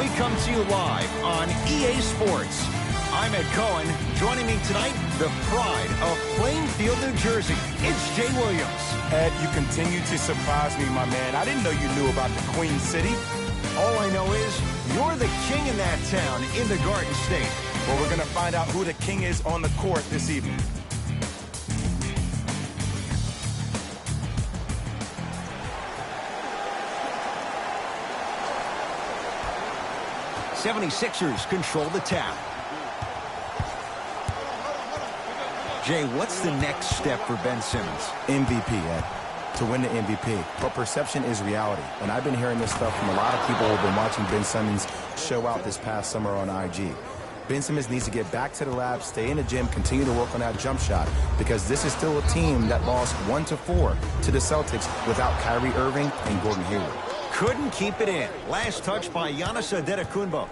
we come to you live on EA Sports. I'm Ed Cohen. Joining me tonight, the pride of Plainfield, New Jersey. It's Jay Williams. Ed, you continue to surprise me, my man. I didn't know you knew about the Queen City. All I know is you're the king in that town in the Garden State. Well, we're going to find out who the king is on the court this evening. '76ers control the tap. Jay, what's the next step for Ben Simmons? MVP, Ed. To win the MVP. But perception is reality. And I've been hearing this stuff from a lot of people who have been watching Ben Simmons show out this past summer on IG. Ben Simmons needs to get back to the lab, stay in the gym, continue to work on that jump shot, because this is still a team that lost 1-4 to the Celtics without Kyrie Irving and Gordon Hayward. Couldn't keep it in. Last touch by Giannis Antetokounmpo.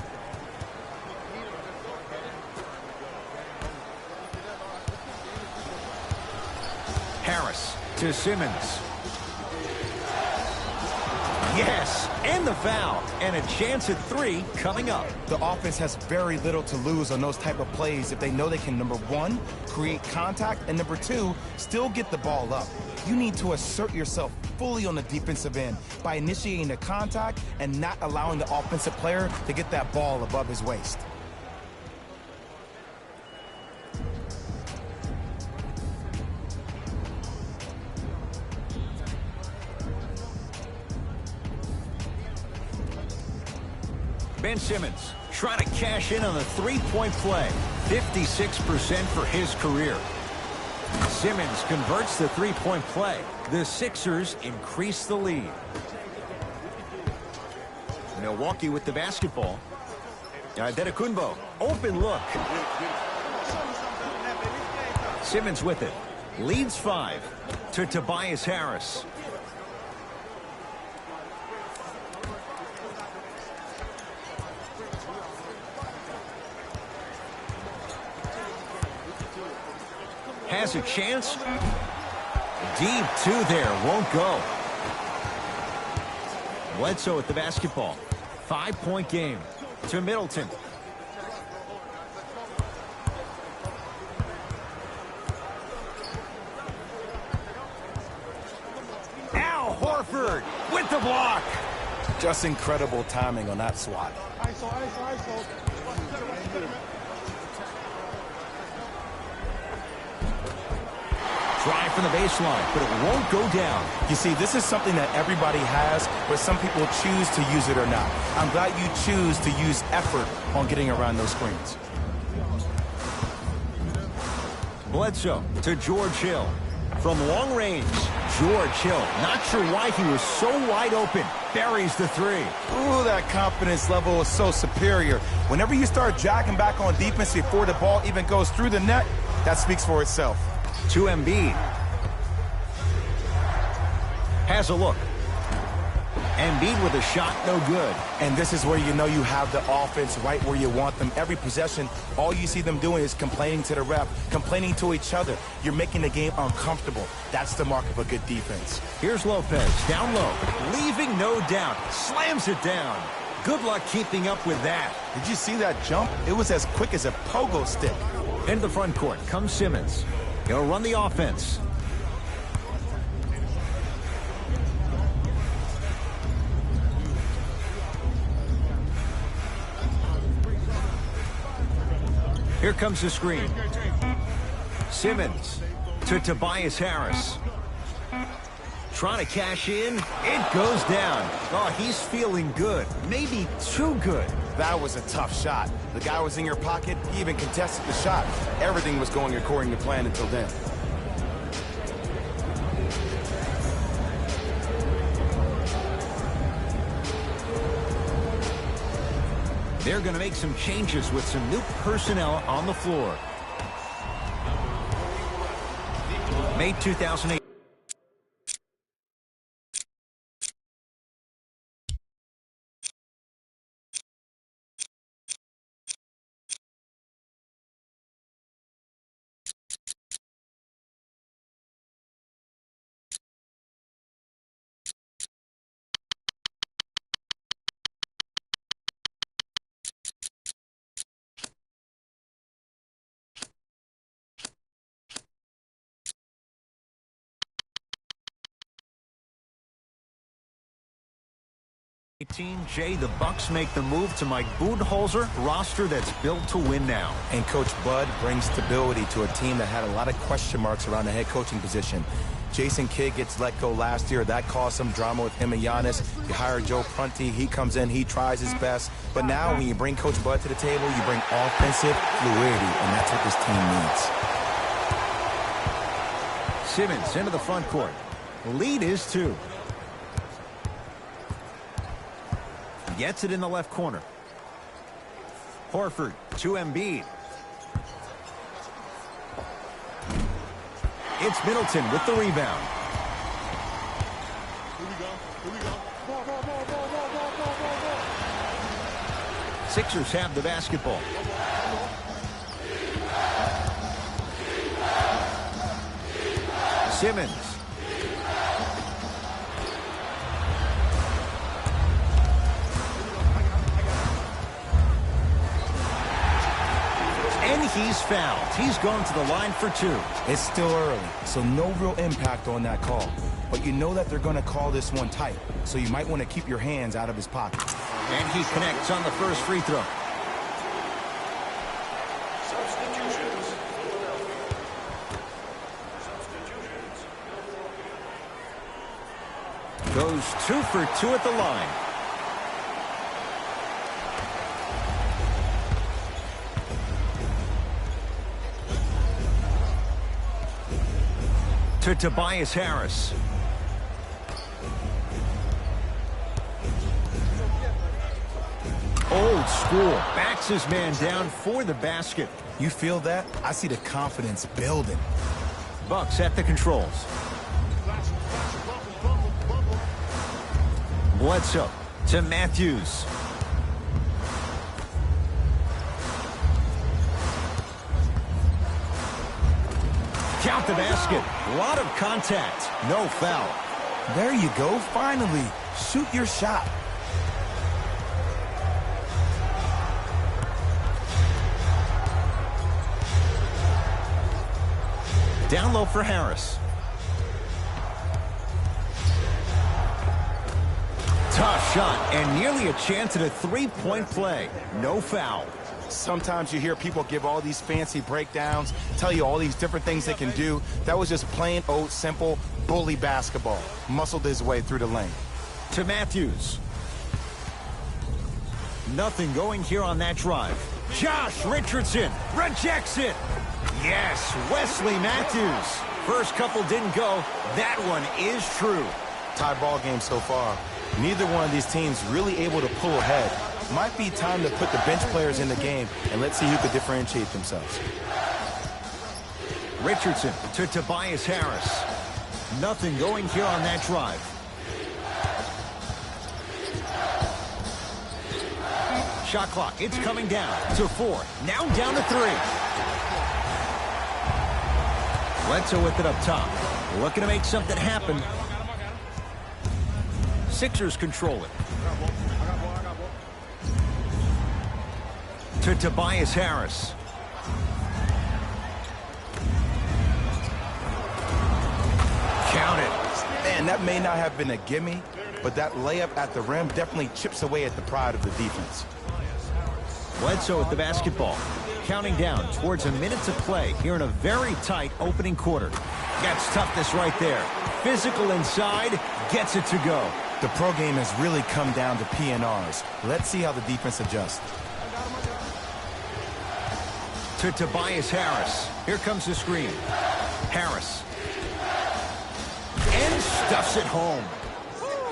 Harris to Simmons. Yes, and the foul. And a chance at 3 coming up. The offense has very little to lose on those type of plays if they know they can, number one, create contact, and number two, still get the ball up. You need to assert yourself fully on the defensive end by initiating the contact and not allowing the offensive player to get that ball above his waist. Ben Simmons trying to cash in on the three-point play. 56% for his career. Simmons converts the three-point play. The Sixers increase the lead. Milwaukee with the basketball. Antetokounmpo, open look. Simmons with it. Leads 5 to Tobias Harris. Has a chance. Deep 2 there. Won't go. Bledsoe with the basketball. 5-point game to Middleton. Al Horford with the block. Just incredible timing on that swat. ISO. Try from the baseline, but it won't go down. You see, this is something that everybody has, but some people choose to use it or not. I'm glad you choose to use effort on getting around those screens. Bledsoe to George Hill. From long range, George Hill, not sure why he was so wide open. Buries the 3. Ooh, that confidence level is so superior. Whenever you start jacking back on defense before the ball even goes through the net, that speaks for itself. To Embiid. Has a look. Embiid with a shot, no good. And this is where you know you have the offense right where you want them. Every possession, all you see them doing is complaining to the ref, complaining to each other. You're making the game uncomfortable. That's the mark of a good defense. Here's Lopez, down low, leaving no doubt. Slams it down. Good luck keeping up with that. Did you see that jump? It was as quick as a pogo stick. Into the front court comes Simmons. He'll run the offense. Here comes the screen. Simmons to Tobias Harris. Trying to cash in. It goes down. Oh, he's feeling good. Maybe too good. That was a tough shot. The guy was in your pocket. He even contested the shot. Everything was going according to plan until then. They're going to make some changes with some new personnel on the floor. May 2008. Jay, the Bucks make the move to Mike Budenholzer, roster that's built to win now. And Coach Bud brings stability to a team that had a lot of question marks around the head coaching position. Jason Kidd gets let go last year. That caused some drama with him and Giannis. You hire Joe Prunty. He comes in. He tries his best. But now when you bring Coach Bud to the table, you bring offensive fluidity, and that's what this team needs. Simmons into the front court. Lead is 2. Gets it in the left corner. Horford to Embiid. It's Middleton with the rebound. Here we go. Sixers have the basketball. Simmons. And he's fouled. He's going to the line for 2. It's still early, so no real impact on that call. But you know that they're going to call this one tight, so you might want to keep your hands out of his pocket. And he connects on the first free throw. Goes 2 for 2 at the line. To Tobias Harris. Old school. Backs his man down for the basket. You feel that? I see the confidence building. Bucks at the controls. Bledsoe to Matthews. Count the basket. A lot of contact. No foul. There you go. Finally, shoot your shot. Down low for Harris. Tough shot and nearly a chance at a three-point play. No foul. Sometimes you hear people give all these fancy breakdowns, tell you all these different things they can do. That was just plain old simple bully basketball. Muscled his way through the lane. To Matthews. Nothing going here on that drive. Josh Richardson rejects it. Yes, Wesley Matthews. First couple didn't go. That one is true. Tie ball game so far. Neither one of these teams really able to pull ahead. Might be time to put the bench players in the game, and let's see who could differentiate themselves. Richardson to Tobias Harris. Nothing going here on that drive. Shot clock, it's coming down to 4. Now down to 3. Bledsoe with it up top. Looking to make something happen. Sixers control it. To Tobias Harris. Count it. Man, that may not have been a gimme, but that layup at the rim definitely chips away at the pride of the defense. Bledsoe with the basketball. Counting down towards a minute to play here in a very tight opening quarter. That's toughness right there. Physical inside, gets it to go. The pro game has really come down to PNRs. Let's see how the defense adjusts. To Tobias Harris. Here comes the screen. Harris. And stuffs it home.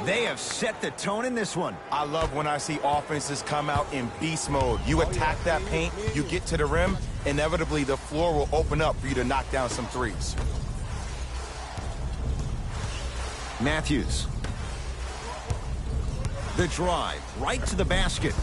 They have set the tone in this one. I love when I see offenses come out in beast mode. You attack that paint, you get to the rim, inevitably the floor will open up for you to knock down some threes. Matthews. The drive right to the basket.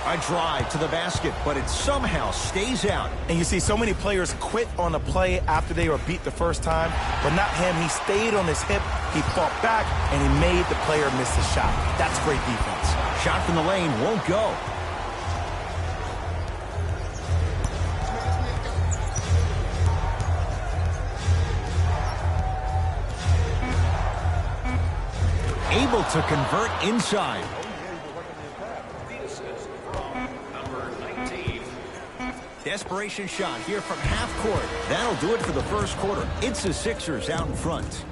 A drive to the basket, but it somehow stays out. And you see so many players quit on a play after they were beat the first time, but not him. He stayed on his hip, he fought back, and he made the player miss the shot. That's great defense. Shot from the lane won't go. Able to convert inside. Desperation shot here from half court. That'll do it for the first quarter. It's the Sixers out in front.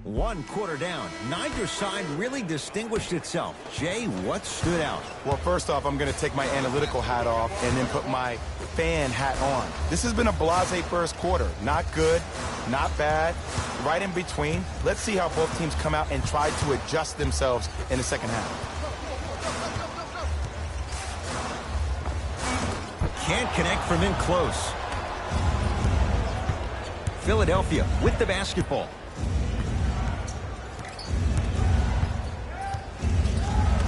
One quarter down. Neither side really distinguished itself. Jay, what stood out? Well, first off, I'm going to take my analytical hat off and then put my fan hat on. This has been a blasé first quarter. Not good, not bad, right in between. Let's see how both teams come out and try to adjust themselves in the second half. Can't connect from in close. Philadelphia with the basketball.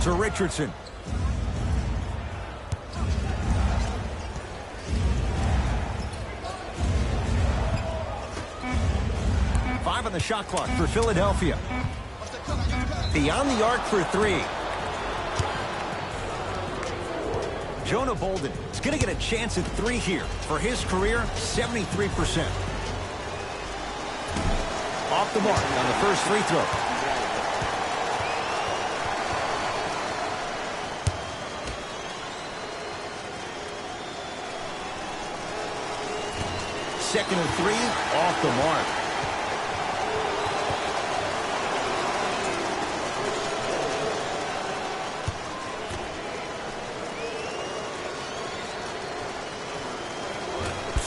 To Richardson. Five on the shot clock for Philadelphia. Beyond the arc for three. Jonah Bolden is going to get a chance at three here. For his career, 73%. Off the mark on the first free throw. Second and three, off the mark.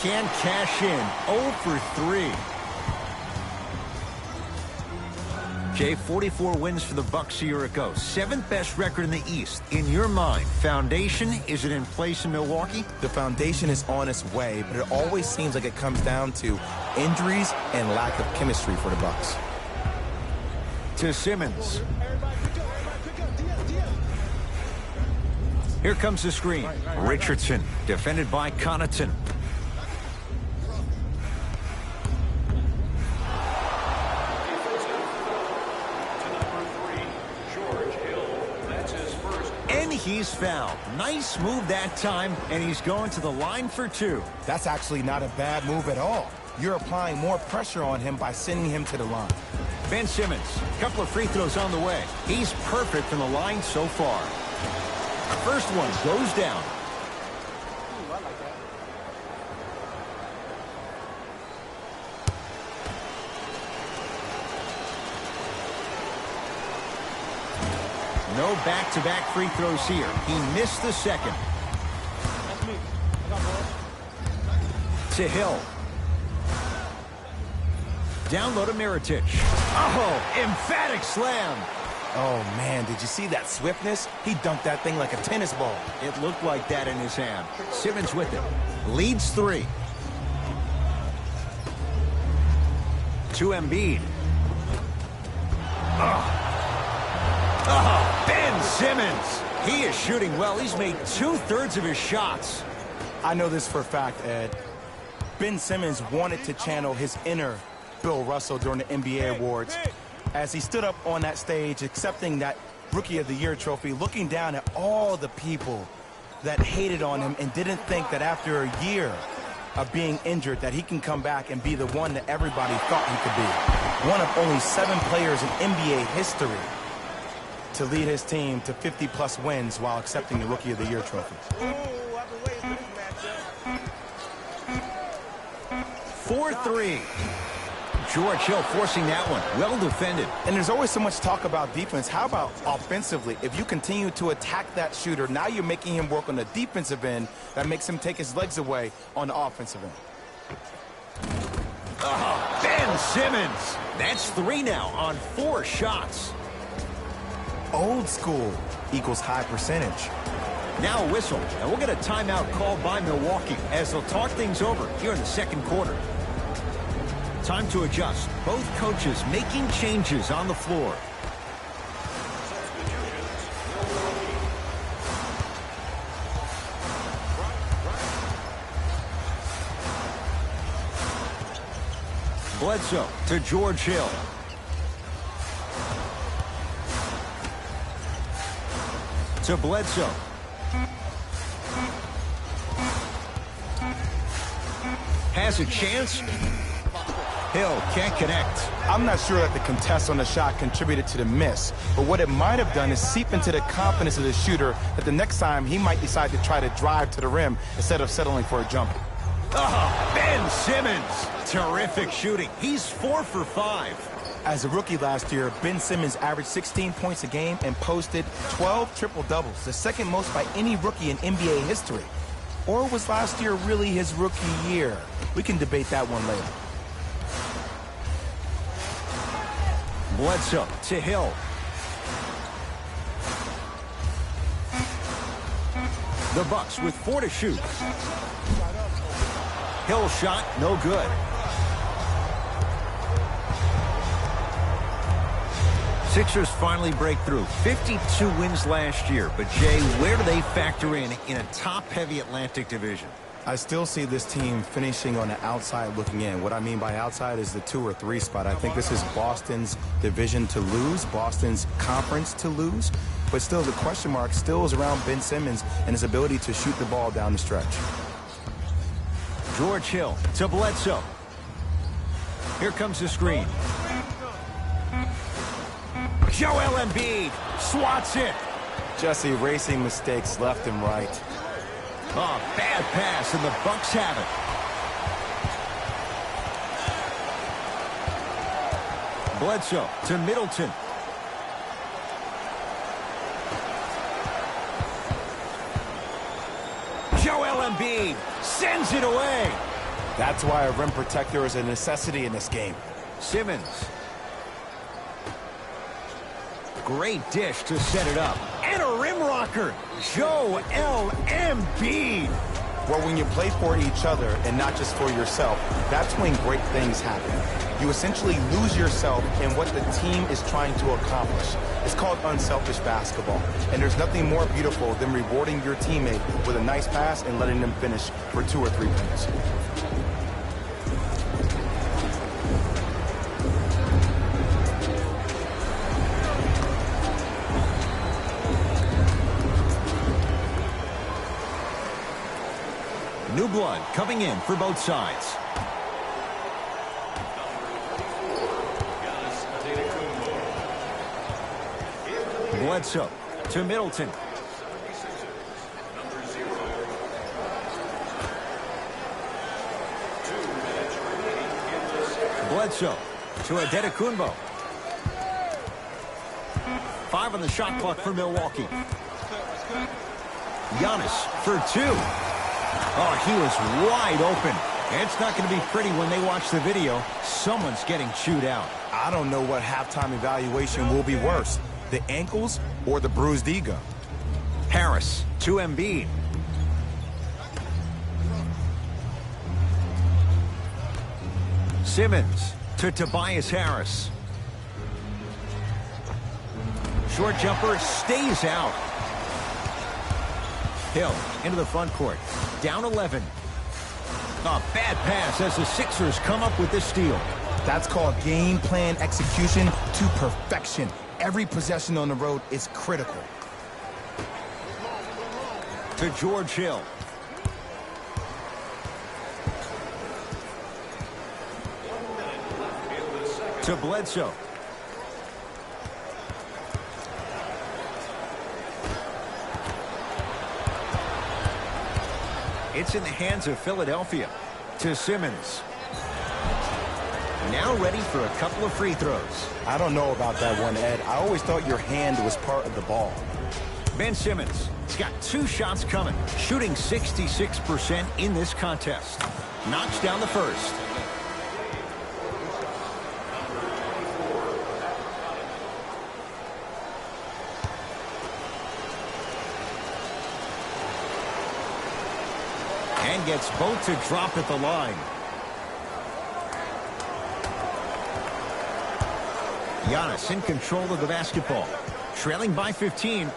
Can cash in, 0 for 3. Jay, 44 wins for the Bucks a year ago. 7th best record in the East. In your mind, foundation, is it in place in Milwaukee? The foundation is on its way, but it always seems like it comes down to injuries and lack of chemistry for the Bucks. To Simmons. Here comes the screen. Richardson, defended by Connaughton. He's fouled. Nice move that time, and he's going to the line for two. That's actually not a bad move at all. You're applying more pressure on him by sending him to the line. Ben Simmons, a couple of free throws on the way. He's perfect from the line so far. First one goes down. No back-to-back free throws here. He missed the second. To Hill. Down low to Mirotic. Oh, emphatic slam. Oh, man, did you see that swiftness? He dunked that thing like a tennis ball. It looked like that in his hand. Simmons with it. Leads 3. To Embiid. Oh, Ben Simmons. He is shooting well. He's made 2/3 of his shots. I know this for a fact, Ed. Ben Simmons wanted to channel his inner Bill Russell during the NBA awards as he stood up on that stage accepting that Rookie of the Year trophy, looking down at all the people that hated on him and didn't think that after a year of being injured that he can come back and be the one that everybody thought he could be. One of only 7 players in NBA history to lead his team to 50-plus wins while accepting the Rookie of the Year trophy. 4-3. George Hill forcing that one. Well defended. And there's always so much talk about defense. How about offensively? If you continue to attack that shooter, now you're making him work on the defensive end. That makes him take his legs away on the offensive end. Oh, Ben Simmons. That's 3 now on 4 shots. Old school equals high percentage. Now a whistle, and we'll get a timeout called by Milwaukee as they'll talk things over here in the second quarter. Time to adjust. Both coaches making changes on the floor. Bledsoe to George Hill. To Bledsoe. Has a chance. Hill can't connect. I'm not sure that the contest on the shot contributed to the miss, but what it might have done is seep into the confidence of the shooter that the next time he might decide to try to drive to the rim instead of settling for a jumper. Oh, Ben Simmons. Terrific shooting. He's 4 for 5. As a rookie last year, Ben Simmons averaged 16 points a game and posted 12 triple-doubles, the second most by any rookie in NBA history. Or was last year really his rookie year? We can debate that one later. Bledsoe to Hill. The Bucks with 4 to shoot. Hill shot, no good. Sixers finally break through. 52 wins last year. But, Jay, where do they factor in a top-heavy Atlantic division? I still see this team finishing on the outside looking in. What I mean by outside is the 2 or 3 spot. I think this is Boston's division to lose, Boston's conference to lose. But still, the question mark still is around Ben Simmons and his ability to shoot the ball down the stretch. George Hill to Bledsoe. Here comes the screen. Joel Embiid swats it. Just erasing mistakes left and right. Oh, bad pass, and the Bucks have it. Bledsoe to Middleton. Joel Embiid sends it away. That's why a rim protector is a necessity in this game. Simmons. Great dish to set it up. And a rim rocker. Joel Embiid. Well, when you play for each other and not just for yourself, that's when great things happen. You essentially lose yourself in what the team is trying to accomplish. It's called unselfish basketball. And there's nothing more beautiful than rewarding your teammate with a nice pass and letting them finish for 2 or 3 points. New blood coming in for both sides. Bledsoe to Middleton. Bledsoe to Antetokounmpo. 5 on the shot clock for Milwaukee. Giannis for 2. Oh, he was wide open. It's not going to be pretty when they watch the video. Someone's getting chewed out. I don't know what halftime evaluation will be worse, the ankles or the bruised ego. Harris to Embiid. Simmons to Tobias Harris. Short jumper stays out. Hill into the front court. Down 11. A bad pass as the Sixers come up with this steal. That's called game plan execution to perfection. Every possession on the road is critical. To George Hill. To Bledsoe. It's in the hands of Philadelphia. To Simmons. Now ready for a couple of free throws. I don't know about that one, Ed. I always thought your hand was part of the ball. Ben Simmons has got 2 shots coming, shooting 66% in this contest. Knocks down the first. And gets both to drop at the line. Giannis in control of the basketball. Trailing by 15.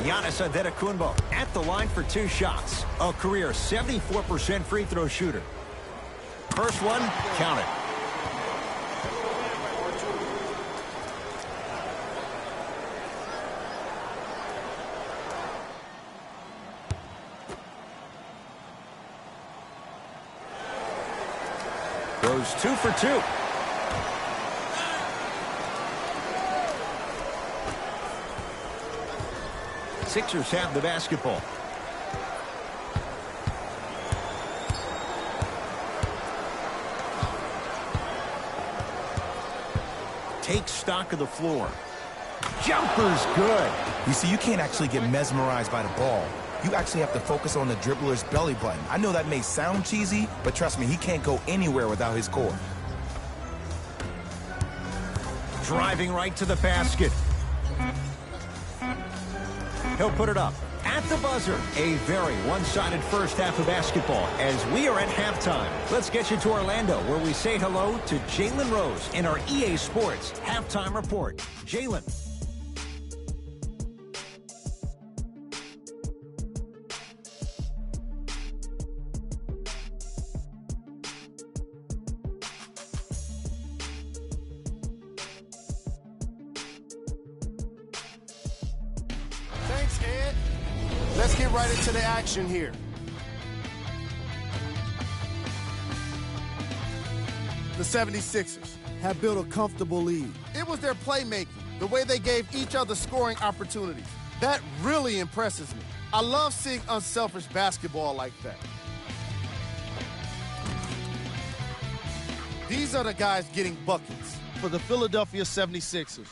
Giannis Antetokounmpo at the line for 2 shots. A career 74% free throw shooter. First one, count it. Goes 2 for 2. Sixers have the basketball. Take stock of the floor. Jumper's good. You see, you can't actually get mesmerized by the ball. You actually have to focus on the dribbler's belly button. I know that may sound cheesy, but trust me, he can't go anywhere without his core. Driving right to the basket. He'll put it up at the buzzer. A very one-sided first half of basketball as we are at halftime. Let's get you to Orlando, where we say hello to Jalen Rose in our EA Sports Halftime Report. Jalen. Thanks, Ed. Let's get right into the action here. The 76ers have built a comfortable lead. It was their playmaking, the way they gave each other scoring opportunities. That really impresses me. I love seeing unselfish basketball like that. These are the guys getting buckets for the Philadelphia 76ers.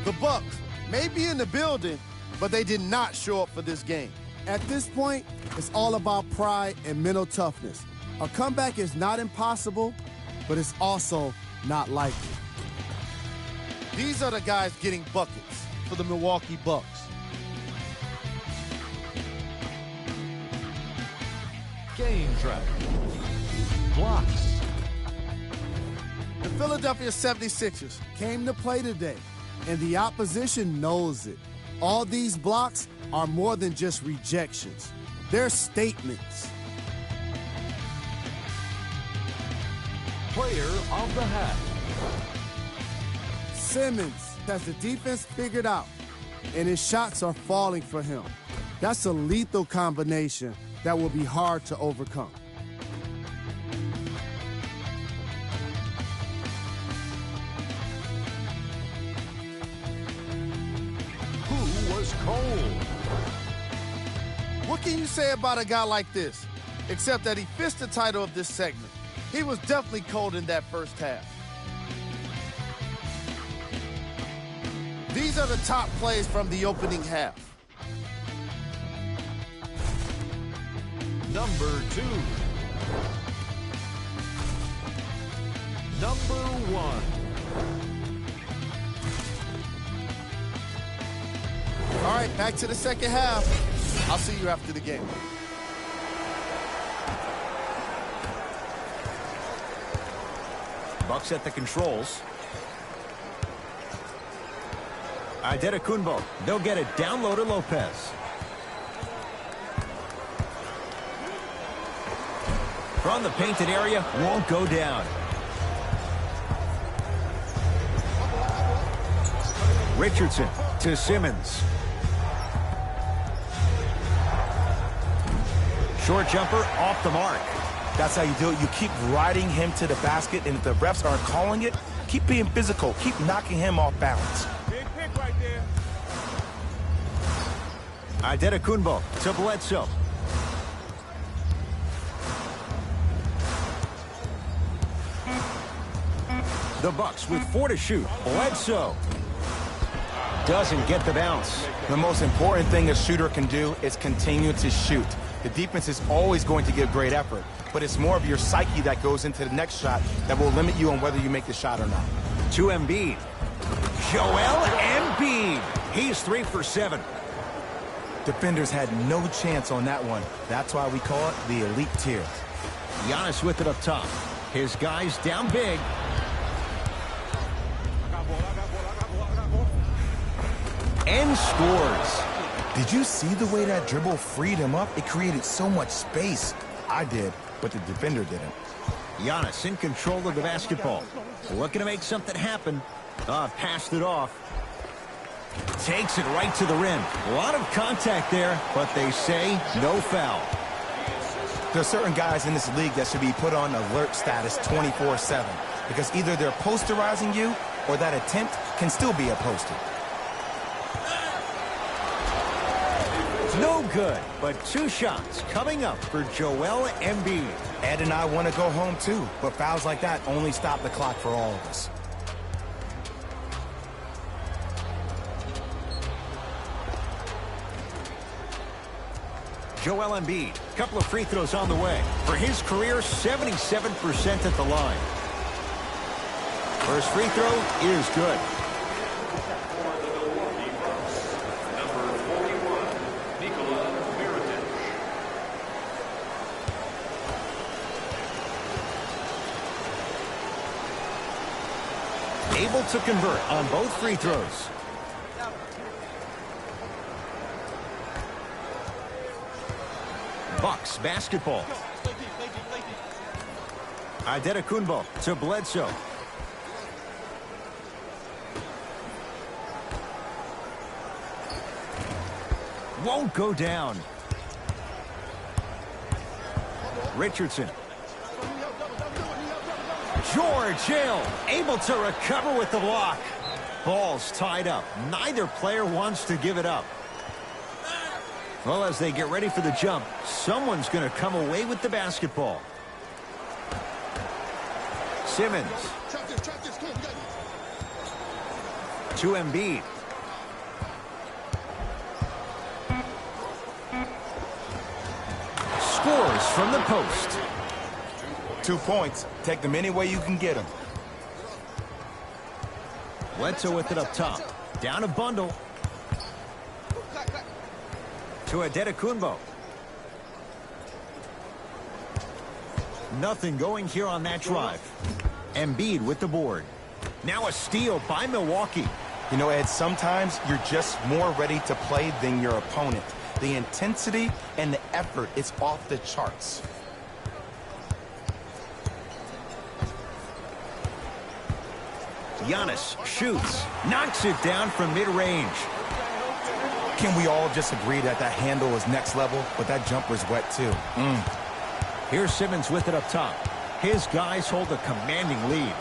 The Bucks may be in the building, but they did not show up for this game. At this point, it's all about pride and mental toughness. A comeback is not impossible, but it's also not likely. These are the guys getting buckets for the Milwaukee Bucks. Game trap. Blocks. The Philadelphia 76ers came to play today, and the opposition knows it. All these blocks are more than just rejections. They're statements. Player of the half. Simmons has the defense figured out, and his shots are falling for him. That's a lethal combination that will be hard to overcome. Who was cold? What can you say about a guy like this, except that he fits the title of this segment? He was definitely cold in that first half. These are the top plays from the opening half. Number 2. Number 1. All right, back to the second half. I'll see you after the game. Bucks at the controls. Antetokounmpo. They'll get it down low to Lopez. From the painted area, won't go down. Richardson to Simmons. Short jumper off the mark. That's how you do it. You keep riding him to the basket, and if the refs aren't calling it, keep being physical. Keep knocking him off balance. Big pick right there. Antetokounmpo to Bledsoe. The Bucks with 4 to shoot. Bledsoe doesn't get the bounce. The most important thing a shooter can do is continue to shoot. The defense is always going to give great effort, but it's more of your psyche that goes into the next shot that will limit you on whether you make the shot or not. To Embiid. Joel Embiid. He's 3 for 7. Defenders had no chance on that one. That's why we call it the elite tier. Giannis with it up top. His guys down big. and scores. Did you see the way that dribble freed him up? It created so much space. I did, but the defender didn't. Giannis in control of the basketball. Looking to make something happen. Passed it off. Takes it right to the rim. A lot of contact there, but they say no foul. There are certain guys in this league that should be put on alert status 24/7 because either they're posterizing you or that attempt can still be a poster. No good, but 2 shots coming up for Joel Embiid. Ed and I want to go home too, but fouls like that only stop the clock for all of us. Joel Embiid, couple of free throws on the way. For his career, 77% at the line. First free throw is good. Able to convert on both free throws. Bucks basketball. Antetokounmpo to Bledsoe. Won't go down. Richardson. George Hill able to recover with the block. Ball's tied up. Neither player wants to give it up. Well, as they get ready for the jump, someone's going to come away with the basketball. Simmons. To Embiid. Scores from the post. 2 points. Take them any way you can get them. Bledsoe with it up top. Down a bundle. To Antetokounmpo. Nothing going here on that drive. Embiid with the board. Now a steal by Milwaukee. You know, Ed, sometimes you're just more ready to play than your opponent. The intensity and the effort is off the charts. Giannis shoots. Knocks it down from mid-range. Can we all just agree that that handle is next level, but that jumper's wet too? Here's Simmons with it up top. His guys hold a commanding lead.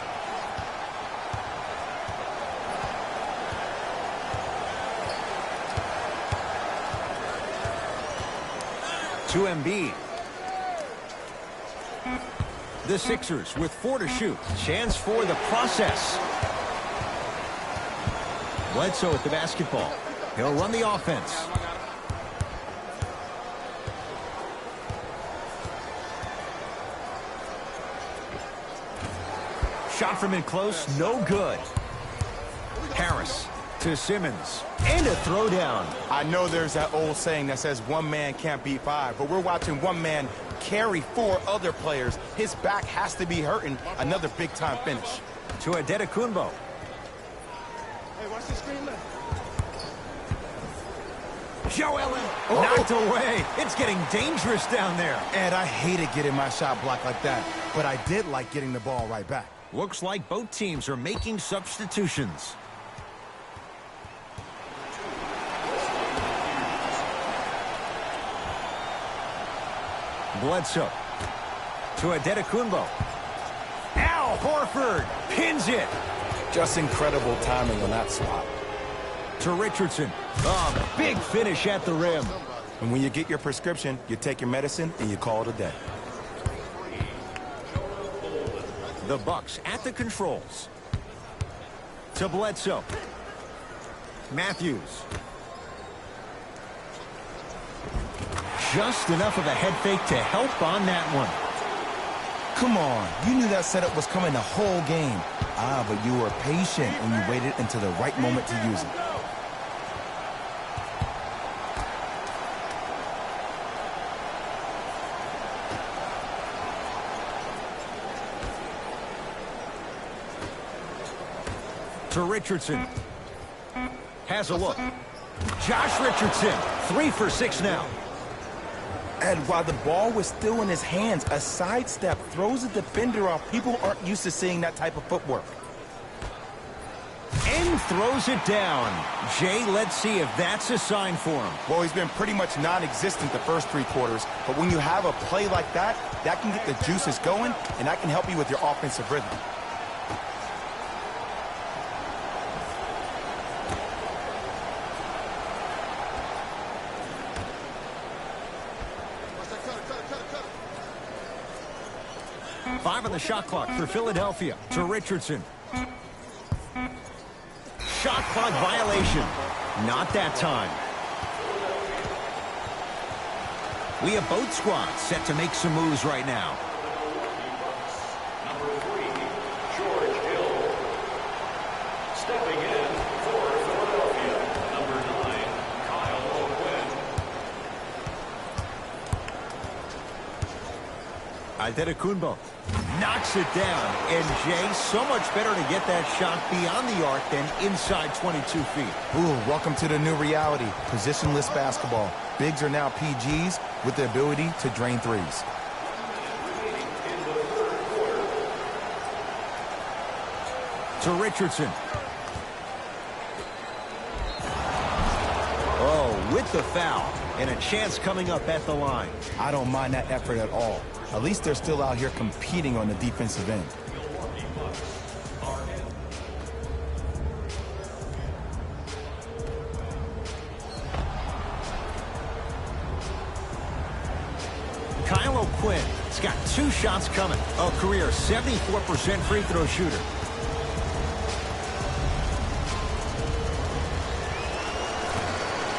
To Embiid. The Sixers with 4 to shoot. Chance for the process. Bledsoe with the basketball. He'll run the offense. Shot from in close, no good. Harris to Simmons. And a throwdown. I know there's that old saying that says one man can't beat 5, but we're watching one man carry 4 other players. His back has to be hurting. Another big-time finish. To Antetokounmpo. Hey, watch the screen left. Joel knocked away. It's getting dangerous down there. Ed, I hated getting my shot blocked like that, but I did like getting the ball right back. Looks like both teams are making substitutions. Bledsoe to Antetokounmpo. Al Horford pins it. Just incredible timing on that swap. To Richardson. Oh, big finish at the rim. And when you get your prescription, you take your medicine and you call it a day. The Bucks at the controls. To Bledsoe. Matthews. Just enough of a head fake to help on that one. Come on, you knew that setup was coming the whole game. But you were patient and you waited until the right moment to use it. To Richardson. Has a look. Josh Richardson, 3 for 6 now. And while the ball was still in his hands, a sidestep throws a defender off. People aren't used to seeing that type of footwork. And throws it down. Jay, let's see if that's a sign for him. Well, he's been pretty much non-existent the first 3 quarters, but when you have a play like that, that can get the juices going, and that can help you with your offensive rhythm. Five on the shot clock for Philadelphia to Richardson. Shot clock violation. Not that time. We have both squads set to make some moves right now. Number 3, George Hill. Stepping in for Philadelphia, number 9, Kyle O'Quinn. Antetokounmpo knocks it down. And Jay, so much better to get that shot beyond the arc than inside 22 feet. Ooh, welcome to the new reality. Positionless basketball. Bigs are now PGs with the ability to drain threes. To Richardson. Oh, with the foul. And a chance coming up at the line. I don't mind that effort at all. At least they're still out here competing on the defensive end. Kyle O'Quinn has got 2 shots coming. A career 74% free throw shooter.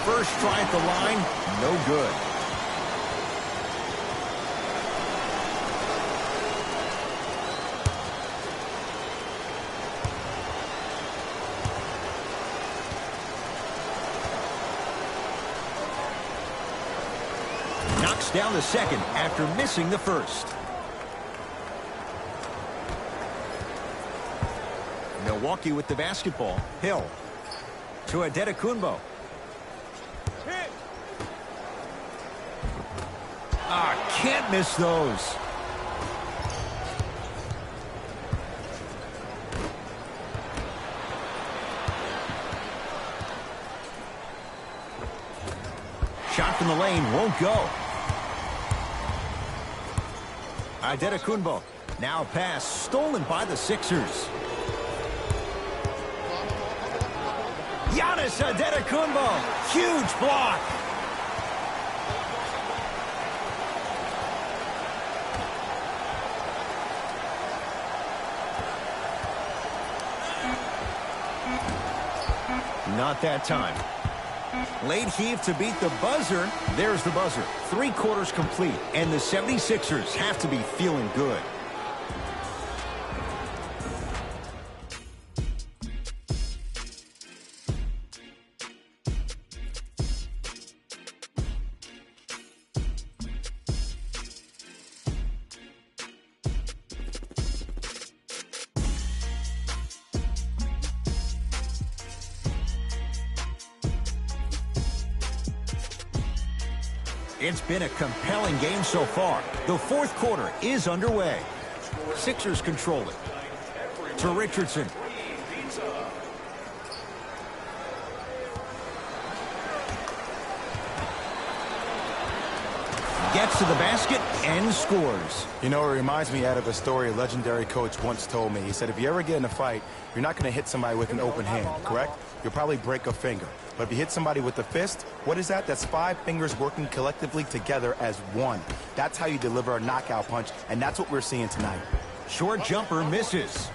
First try at the line, no good. Knocks down the second after missing the first. Milwaukee with the basketball. Hill to Antetokounmpo. Can't miss those. Shot from the lane won't go. Antetokounmpo. Now a pass stolen by the Sixers. Giannis Antetokounmpo. Huge block. Not that time. Late heave to beat the buzzer. There's the buzzer. 3 quarters complete, and the 76ers have to be feeling good. It's been a compelling game so far. The 4th quarter is underway. Sixers control it. To Richardson. Gets to the basket and scores. You know, it reminds me out of a story a legendary coach once told me. He said, if you ever get in a fight, you're not going to hit somebody with an open hand, correct? You'll probably break a finger. But if you hit somebody with a fist, what is that? That's 5 fingers working collectively together as one. That's how you deliver a knockout punch, and that's what we're seeing tonight. Short jumper misses.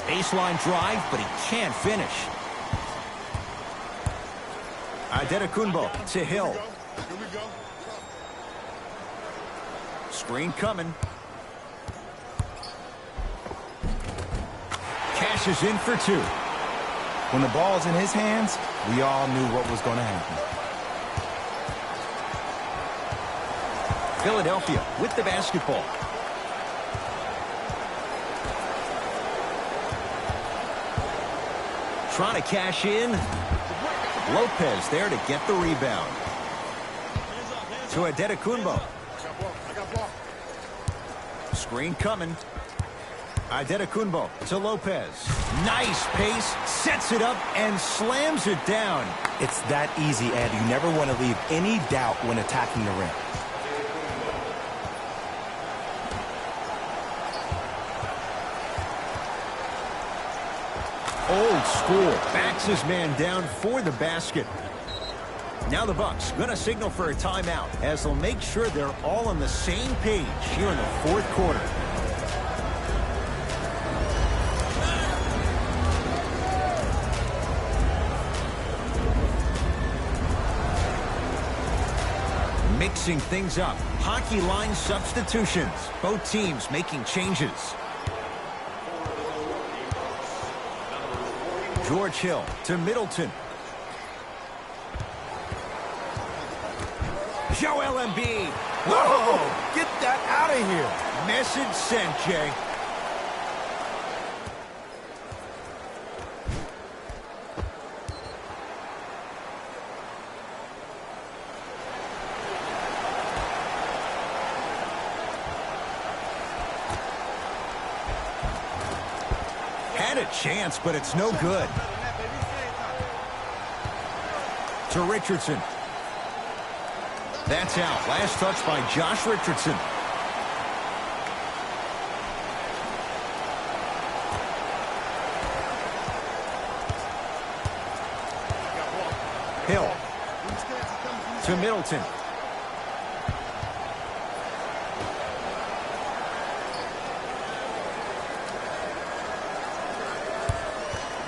Baseline drive, but he can't finish. Antetokounmpo to Hill. Screen coming. Cashes in for 2. When the ball's in his hands, we all knew what was going to happen. Philadelphia with the basketball. Trying to cash in. Lopez there to get the rebound. To Adetokunbo. Screen coming. Adetokunbo to Lopez. Nice pace. Sets it up and slams it down. It's that easy, Ed. You never want to leave any doubt when attacking the rim. Old school. Backs his man down for the basket. Now the Bucks going to signal for a timeout as they'll make sure they're all on the same page here in the fourth quarter. Mixing things up. Hockey line substitutions. Both teams making changes. George Hill to Middleton. Joel Embiid. Whoa! Get that out of here. Message sent, Jay. Had a chance, but it's no good. To Richardson. That's out. Last touch by Josh Richardson. Hill. To Middleton.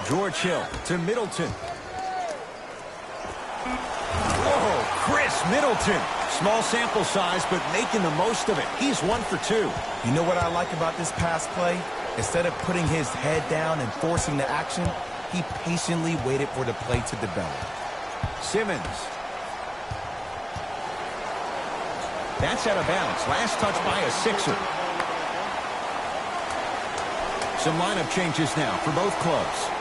George Hill to Middleton. Whoa, Chris Middleton. Small sample size, but making the most of it. He's 1 for 2. You know what I like about this pass play? Instead of putting his head down and forcing the action, he patiently waited for the play to develop. Simmons. That's out of bounds. Last touch by a Sixer. Some lineup changes now for both clubs.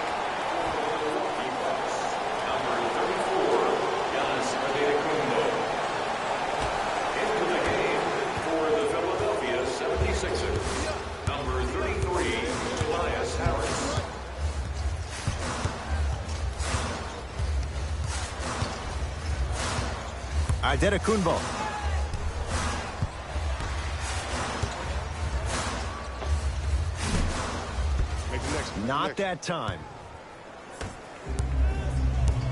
Adetokunbo. Not that time.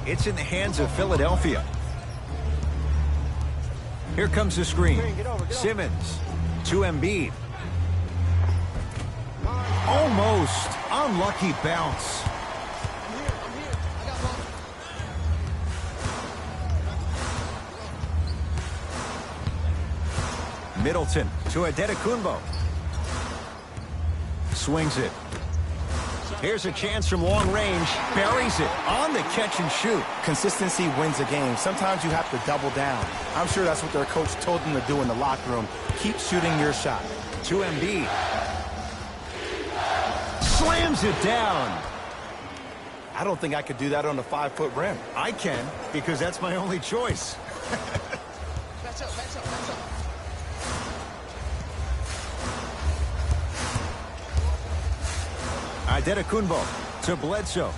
It's in the hands of Philadelphia. Here comes the screen. Simmons to Embiid. Almost unlucky bounce. Middleton to Adetokunbo. Swings it. Here's a chance from long range. Buries it on the catch and shoot. Consistency wins a game. Sometimes you have to double down. I'm sure that's what their coach told them to do in the locker room. Keep shooting your shot. To Embiid. Slams it down. I don't think I could do that on a 5-foot rim. I can, because that's my only choice. Adetokunbo to Bledsoe.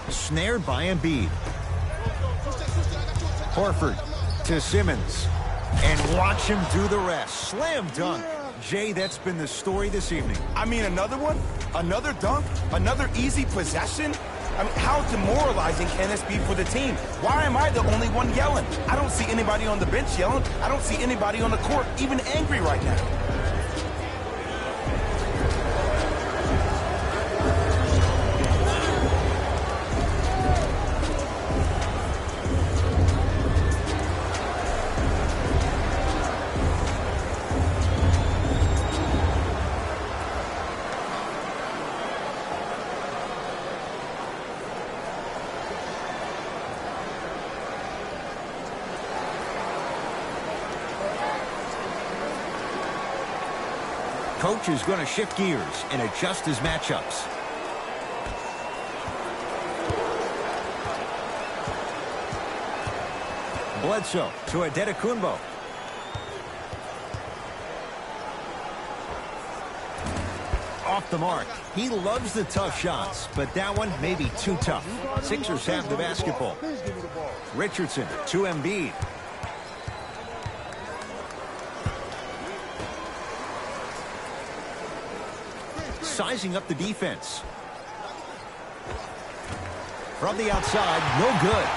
Snared by Embiid. Horford to Simmons. And watch him do the rest. Slam dunk. Jay, that's been the story this evening. I mean, another one? Another dunk? Another easy possession? I mean, how demoralizing can this be for the team? Why am I the only one yelling? I don't see anybody on the bench yelling. I don't see anybody on the court even angry right now. Coach is going to shift gears and adjust his matchups. Bledsoe to Adetokunbo. Off the mark. He loves the tough shots, but that one may be too tough. Sixers have the basketball. Richardson to Embiid. Sizing up the defense. From the outside, no good.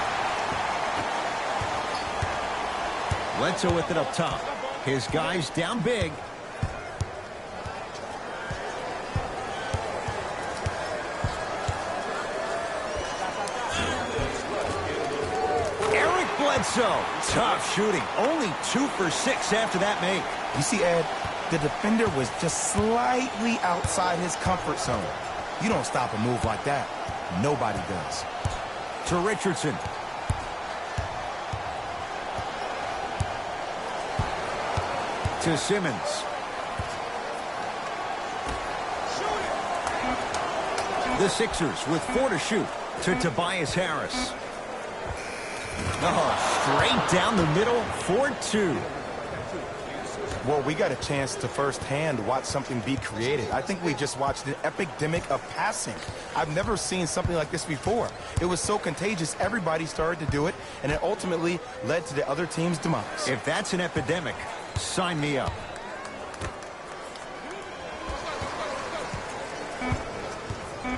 Bledsoe with it up top. His guys down big. Eric Bledsoe. Tough shooting. Only 2 for 6 after that make. You see, Ed, the defender was just slightly outside his comfort zone. You don't stop a move like that. Nobody does. To Richardson. To Simmons. The Sixers with 4 to shoot. To Tobias Harris. Oh, straight down the middle, 4-2. Well, we got a chance to firsthand watch something be created. I think we just watched an epidemic of passing. I've never seen something like this before. It was so contagious, everybody started to do it, and it ultimately led to the other team's demise. If that's an epidemic, sign me up.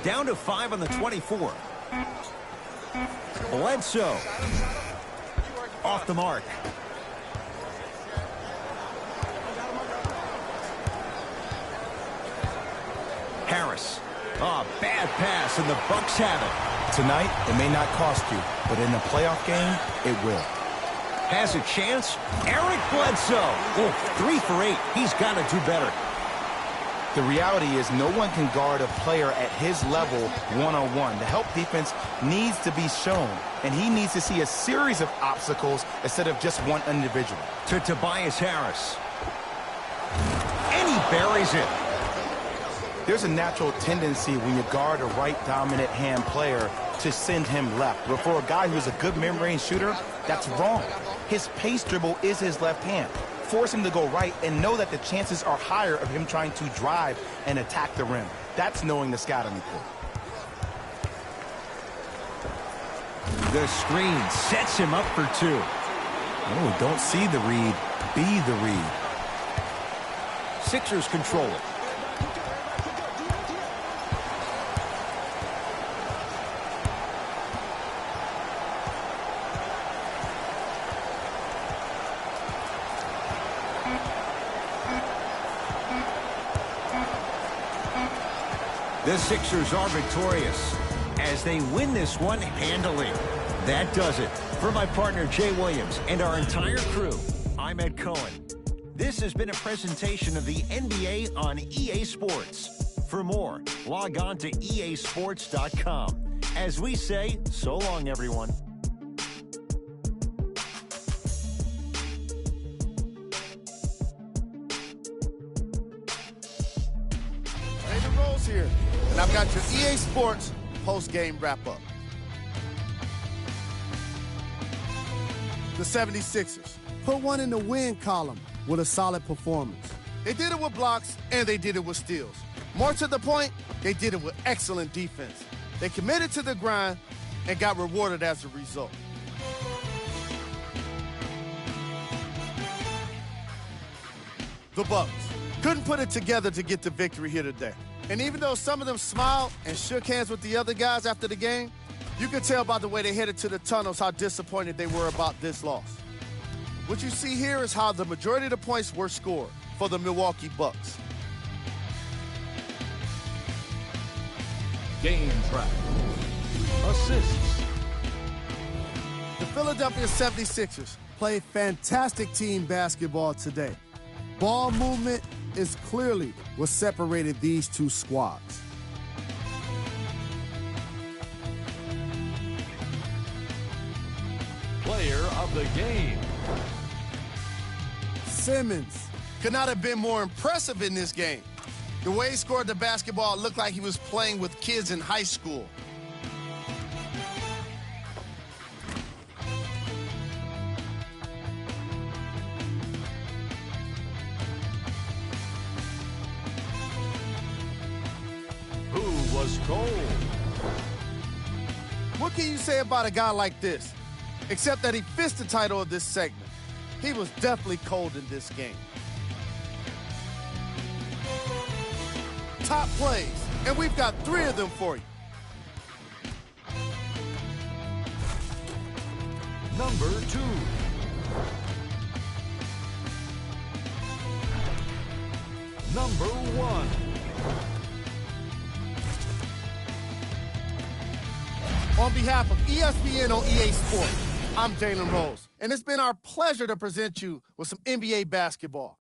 Down to 5 on the 24. Bledsoe. Off the mark. Harris. Oh, bad pass, and the Bucks have it. Tonight, it may not cost you, but in a playoff game, it will. Has a chance. Eric Bledsoe. Oh, 3 for 8. He's got to do better. The reality is no one can guard a player at his level one-on-one. The help defense needs to be shown, and he needs to see a series of obstacles instead of just one individual. To Tobias Harris. And he buries it. There's a natural tendency when you guard a right dominant hand player to send him left. But for a guy who's a good mid-range shooter, that's wrong. His pace dribble is his left hand. Force him to go right and know that the chances are higher of him trying to drive and attack the rim. That's knowing the scouting report. The screen sets him up for 2. Oh, don't see the read, be the read. Sixers control it. The Sixers are victorious as they win this one handily. That does it. For my partner Jay Williams and our entire crew, I'm Ed Cohen. This has been a presentation of the NBA on EA Sports. For more, log on to easports.com. As we say, so long, everyone. Raymond Rose here, and I've got your EA Sports post-game wrap-up. The 76ers put one in the win column with a solid performance. They did it with blocks, and they did it with steals. More to the point, they did it with excellent defense. They committed to the grind and got rewarded as a result. The Bucks couldn't put it together to get the victory here today. And even though some of them smiled and shook hands with the other guys after the game, you could tell by the way they headed to the tunnels how disappointed they were about this loss. What you see here is how the majority of the points were scored for the Milwaukee Bucks. Game track. Assists. The Philadelphia 76ers played fantastic team basketball today. Ball movement is clearly what separated these two squads. Player of the game. Simmons could not have been more impressive in this game. The way he scored the basketball looked like he was playing with kids in high school. Who was cold? What can you say about a guy like this? Except that he fits the title of this segment. He was definitely cold in this game. Top plays, and we've got 3 of them for you. Number 2. Number 1. On behalf of ESPN on EA Sports, I'm Jalen Rose, and it's been our pleasure to present you with some NBA basketball.